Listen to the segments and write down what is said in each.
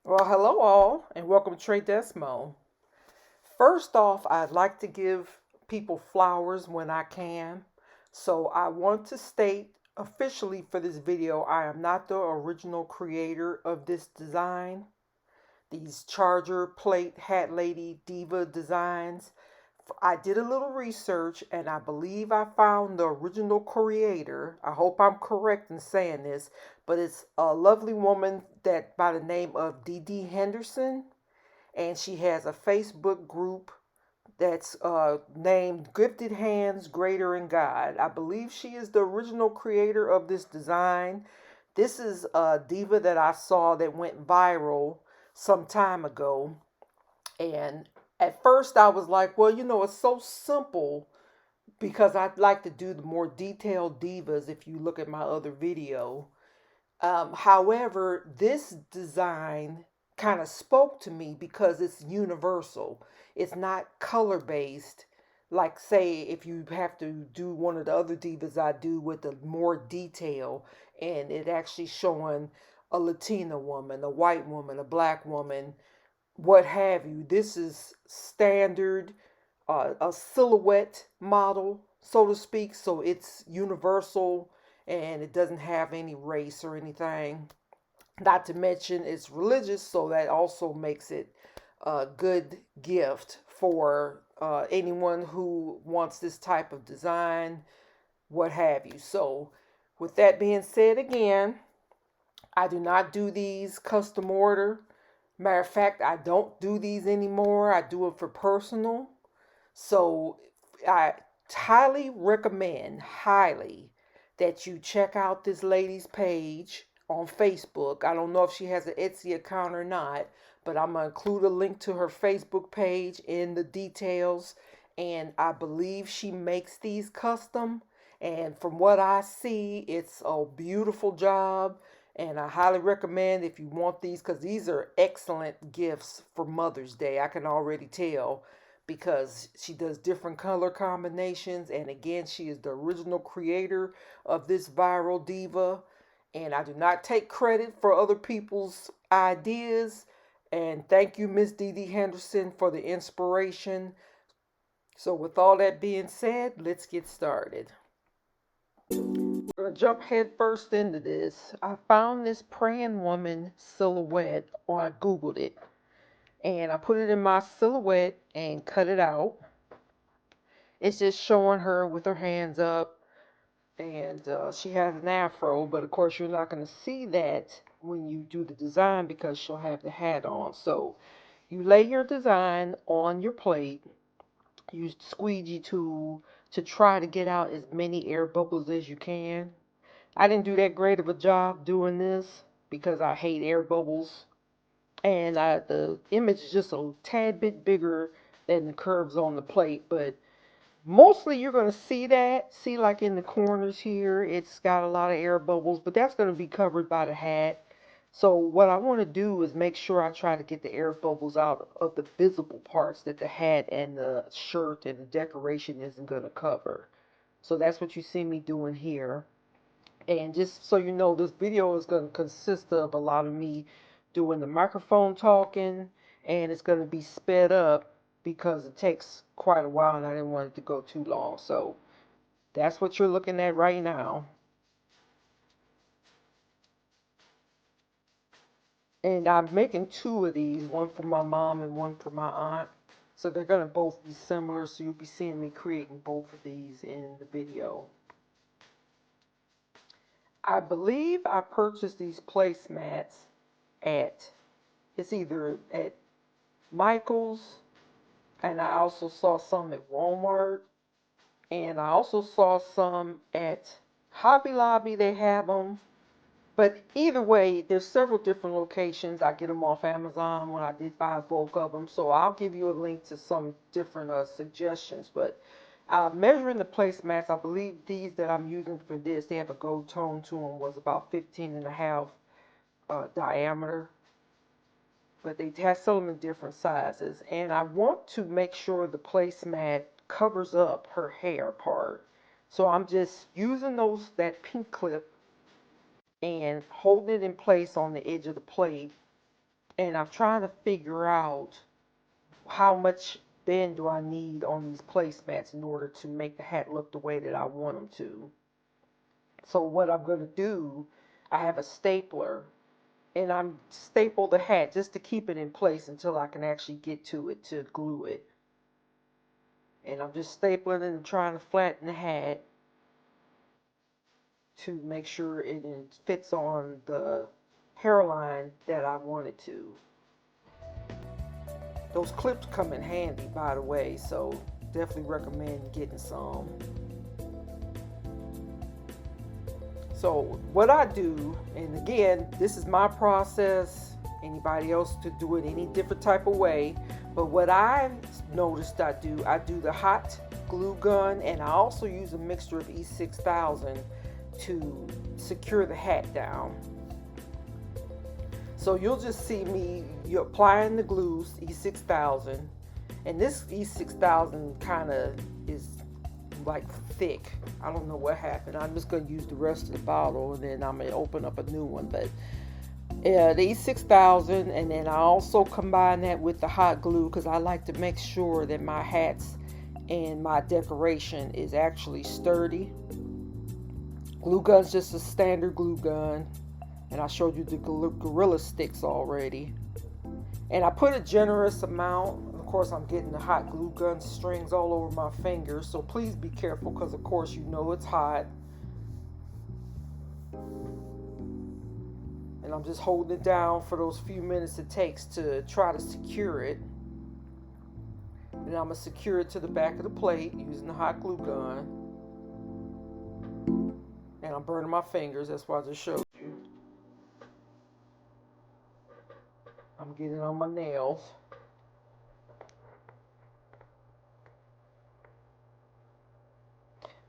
Well, hello all, and welcome to TreDesMo. First off, I'd like to give people flowers when I can. So I want to state officially for this video, I am not the original creator of this design. These charger plate hat lady diva designs. I did a little research and I believe I found the original creator. I hope I'm correct in saying this, but it's a lovely woman that by the name of Dee Henderson, and she has a Facebook group that's named Gifted Hands Greater in God. I believe she is the original creator of this design. This is a diva that I saw that went viral some time ago, and at first I was like, well, it's so simple because I'd like to do the more detailed divas if you look at my other video. However, this design kind of spoke to me because it's universal. It's not color based. Like, say, if you have to do one of the other divas I do with the more detail, and it actually showing a Latina woman, a white woman, a black woman, what have you. This is standard, a silhouette model, so to speak. So it's universal and it doesn't have any race or anything. Not to mention it's religious, so that also makes it a good gift for anyone who wants this type of design, what have you. So, with that being said, again, I do not do these custom order. Matter of fact, I don't do these anymore. I do it for personal. So I highly recommend, highly, that you check out this lady's page on Facebook. I don't know if she has an Etsy account or not, but I'm going to include a link to her Facebook page in the details. And I believe she makes these custom. And from what I see, it's a beautiful job. And I highly recommend if you want these, because these are excellent gifts for Mother's Day. I can already tell because she does different color combinations. And again, she is the original creator of this viral diva. And I do not take credit for other people's ideas. And thank you, Miss Dee Henderson, for the inspiration. So, with all that being said, let's get started. We're gonna jump head first into this. I found this praying woman silhouette, or I googled it, and I put it in my silhouette and cut it out. It's just showing her with her hands up, and she has an afro, but of course you're not going to see that when you do the design because she'll have the hat on. So you lay your design on your plate, use the Squeegee Tool to try to get out as many air bubbles as you can. I didn't do that great of a job doing this because I hate air bubbles, and the image is just a tad bit bigger than the curves on the plate, but mostly you're going to see like in the corners here, it's got a lot of air bubbles, but that's going to be covered by the hat. So what I want to do is make sure I try to get the air bubbles out of the visible parts that the hat and the shirt and the decoration isn't going to cover. So that's what you see me doing here. And just so you know, this video is going to consist of a lot of me doing the microphone talking, and it's going to be sped up because it takes quite a while and I didn't want it to go too long. So that's what you're looking at right now. And I'm making two of these, one for my mom and one for my aunt. So they're going to both be similar, so you'll be seeing me creating both of these in the video. I believe I purchased these placemats at, it's either at Michael's, and I also saw some at Walmart, and I also saw some at Hobby Lobby. They have them, but either way, there's several different locations. I get them off Amazon when I did buy a bulk of them, so I'll give you a link to some different suggestions. But measuring the placemats, I believe these that I'm using for this, they have a gold tone to them, was about 15 and a half diameter, but they have some in different sizes. And I want to make sure the placemat covers up her hair part. So I'm just using that pink clip and holding it in place on the edge of the plate And I'm trying to figure out how much bend do I need on these placemats in order to make the hat look the way that I want them to. So what I'm going to do, I have a stapler, and I'm staple the hat just to keep it in place until I can actually get to it to glue it. And I'm just stapling and trying to flatten the hat to make sure it fits on the hairline that I want it to. Those clips come in handy, by the way, so definitely recommend getting some. So what I do, and again, this is my process, anybody else to do it any different type of way, but what I've noticed I do the hot glue gun, and I also use a mixture of E6000 to secure the hat down. So you'll just see me applying the glue, E6000, and this E6000 kind of is like thick. I don't know what happened. I'm just going to use the rest of the bottle, and then I'm going to open up a new one. But yeah, the E6000, and then I also combine that with the hot glue because I like to make sure that my hats and my decoration is actually sturdy. Glue gun's just a standard glue gun, and I showed you the Gorilla Sticks already. And I put a generous amount. Of course, I'm getting the hot glue gun strings all over my fingers, so please be careful because, of course, you know it's hot. And I'm just holding it down for those few minutes it takes to try to secure it. And I'm going to secure it to the back of the plate using the hot glue gun. And I'm burning my fingers, that's why I just showed you. I'm getting on my nails.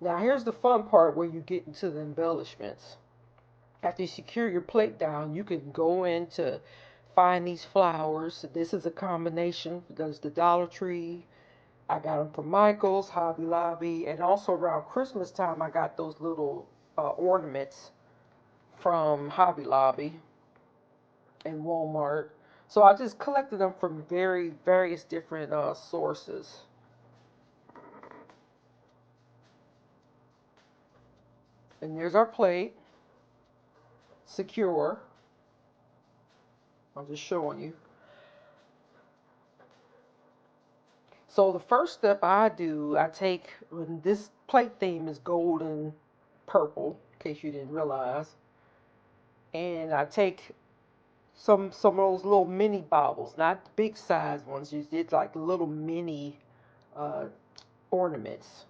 Now here's the fun part where you get into the embellishments. After you secure your plate down, you can go in to find these flowers. This is a combination. There's the Dollar Tree. I got them from Michael's, Hobby Lobby, and also around Christmas time I got those little ornaments from Hobby Lobby and Walmart. So I just collected them from various different sources. And there's our plate, secure. I'm just showing you. So the first step I do, I take, when this plate theme is golden purple, in case you didn't realize, and I take some of those little mini baubles, not the big size ones. It's like little mini uh, ornaments,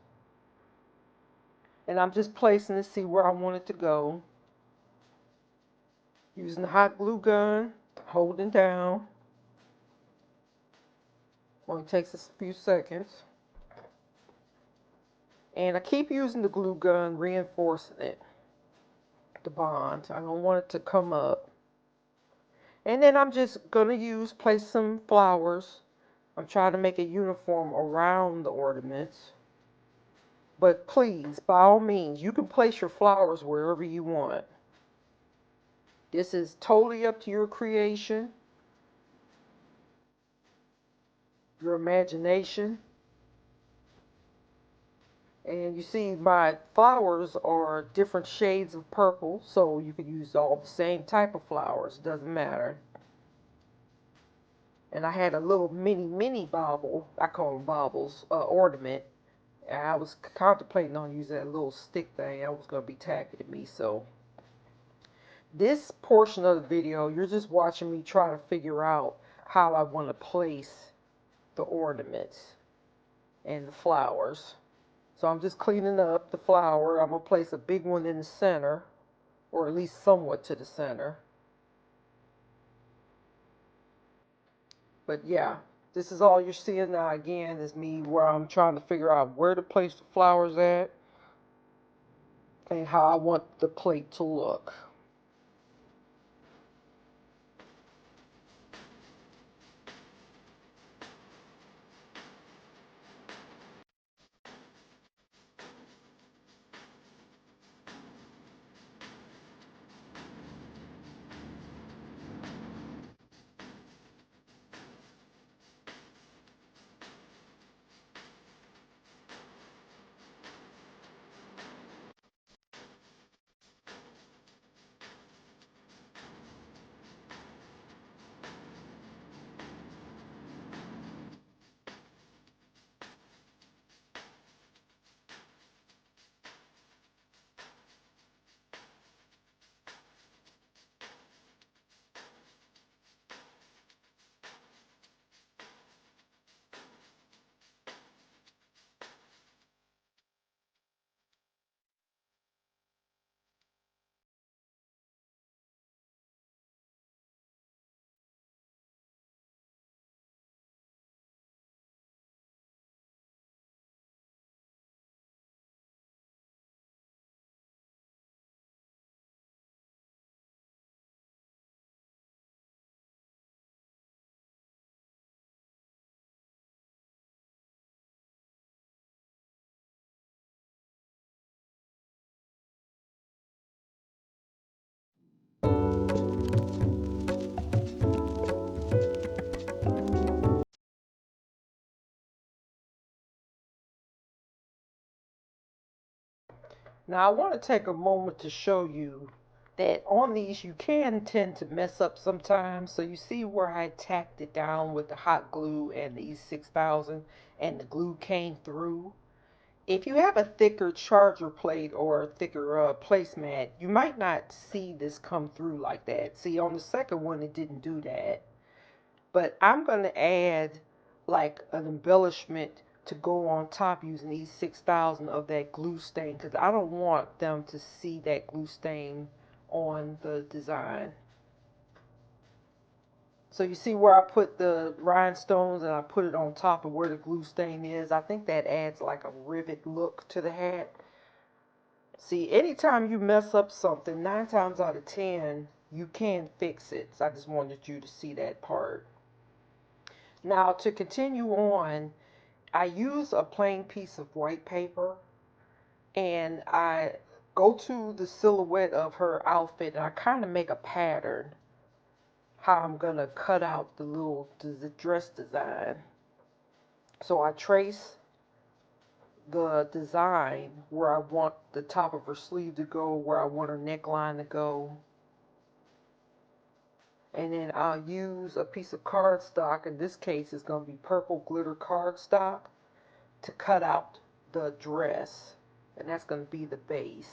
and I'm just placing to see where I want it to go. Using the hot glue gun, holding down. Only takes a few seconds. And I keep using the glue gun, reinforcing it, the bond. I don't want it to come up. And then I'm just going to place some flowers. I'm trying to make it uniform around the ornaments. But please, by all means, you can place your flowers wherever you want. This is totally up to your creation, your imagination. And you see my flowers are different shades of purple, so you could use all the same type of flowers, doesn't matter. And I had a little mini bauble, I call them baubles, ornament. And I was contemplating on using that little stick thing. I was going to be tacky to me, so. This portion of the video, you're just watching me try to figure out how I want to place the ornaments and the flowers. So I'm just cleaning up the flower. I'm going to place a big one in the center, or at least somewhat to the center. But yeah, this is all you're seeing now again is me where I'm trying to figure out where to place the flowers at and how I want the plate to look. Now I want to take a moment to show you that on these you can tend to mess up sometimes. So you see where I tacked it down with the hot glue and the E6000 and the glue came through. If you have a thicker charger plate or a thicker placemat, you might not see this come through like that. See, on the second one it didn't do that. But I'm going to add like an embellishment to go on top using these 6,000 of that glue stain because I don't want them to see that glue stain on the design. So you see where I put the rhinestones and I put it on top of where the glue stain is. I think that adds like a rivet look to the hat. See, anytime you mess up something, 9 times out of 10, you can fix it. So I just wanted you to see that part. Now to continue on, I use a plain piece of white paper and I go to the silhouette of her outfit and I kind of make a pattern how I'm going to cut out the dress design. So I trace the design where I want the top of her sleeve to go, where I want her neckline to go. And then I'll use a piece of cardstock. In this case, it's going to be purple glitter cardstock to cut out the dress. And that's going to be the base.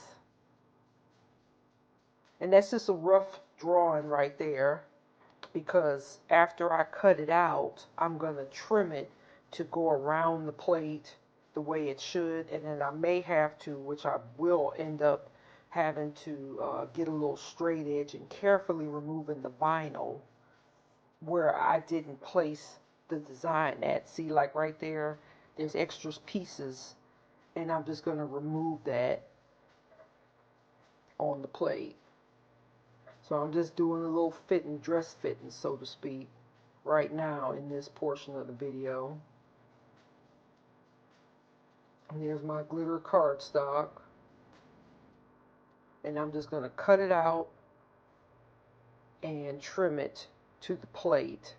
And that's just a rough drawing right there, because after I cut it out, I'm going to trim it to go around the plate the way it should. And then I may have to, which I will end up having to get a little straight edge and carefully removing the vinyl where I didn't place the design at. See, like right there, there's extra pieces, and I'm just going to remove that on the plate. So I'm just doing a little fitting, dress fitting, so to speak, right now in this portion of the video. And here's my glitter cardstock. And I'm just going to cut it out and trim it to the plate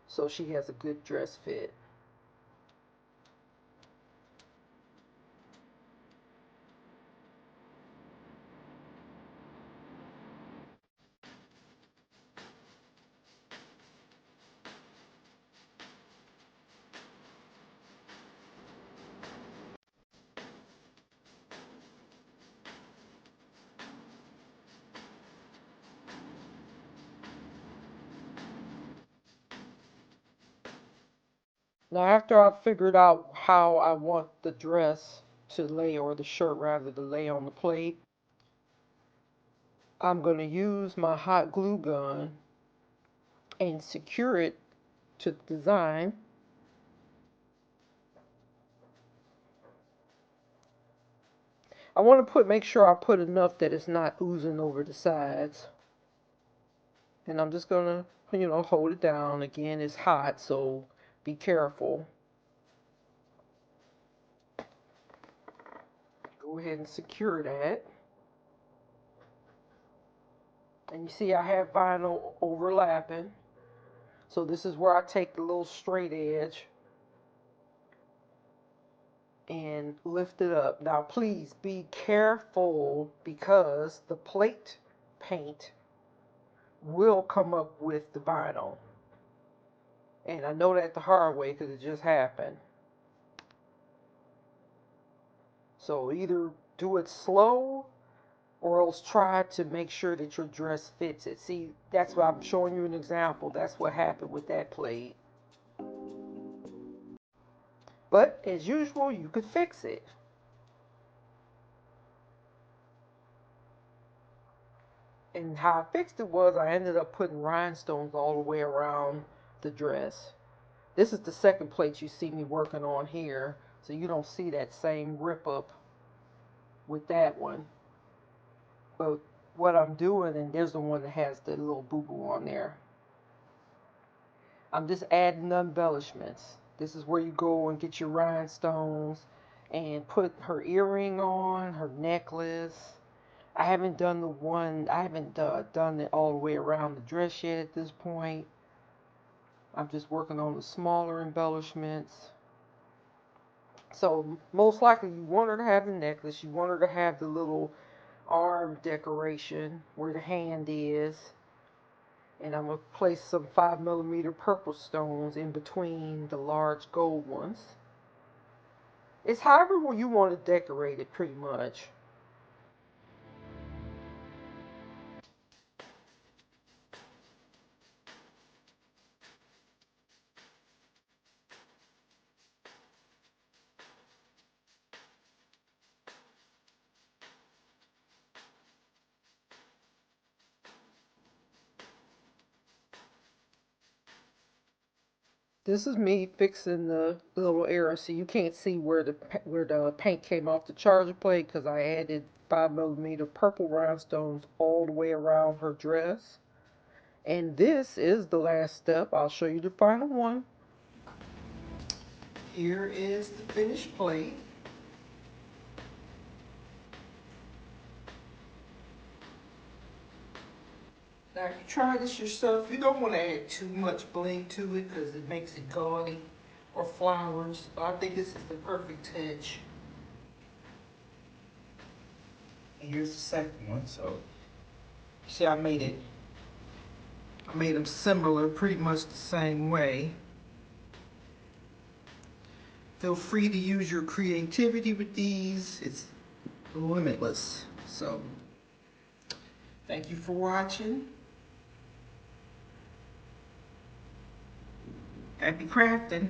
so she has a good dress fit. Now after I've figured out how I want the dress to lay, or the shirt rather, to lay on the plate, I'm going to use my hot glue gun and secure it to the design. I want to make sure I put enough that it's not oozing over the sides. And I'm just going to, hold it down. Again, it's hot, so be careful. Go ahead and secure that. And you see I have vinyl overlapping. So this is where I take the little straight edge and lift it up. Now please be careful, because the plate paint will come up with the vinyl. And I know that the hard way because it just happened. So either do it slow or else try to make sure that your dress fits it. See, that's why I'm showing you an example. That's what happened with that plate. But as usual, you could fix it. And how I fixed it was I ended up putting rhinestones all the way around the dress. This is the second plate you see me working on here, so you don't see that same rip up with that one. But what I'm doing, and there's the one that has the little boo-boo on there, I'm just adding the embellishments. This is where you go and get your rhinestones and put her earring on, her necklace. I haven't done done it all the way around the dress yet at this point. I'm just working on the smaller embellishments. So most likely you want her to have the necklace. You want her to have the little arm decoration where the hand is. And I'm going to place some 5mm purple stones in between the large gold ones. It's however you want to decorate it, pretty much. This is me fixing the little area so you can't see where the paint came off the charger plate because I added 5mm purple rhinestones all the way around her dress. And this is the last step. I'll show you the final one. Here is the finished plate. Now, if you try this yourself, you don't want to add too much bling to it because it makes it gaudy or flowers. But I think this is the perfect touch. And here's the second one. So, see, I made them similar, pretty much the same way. Feel free to use your creativity with these. It's limitless. So, thank you for watching. Happy crafting.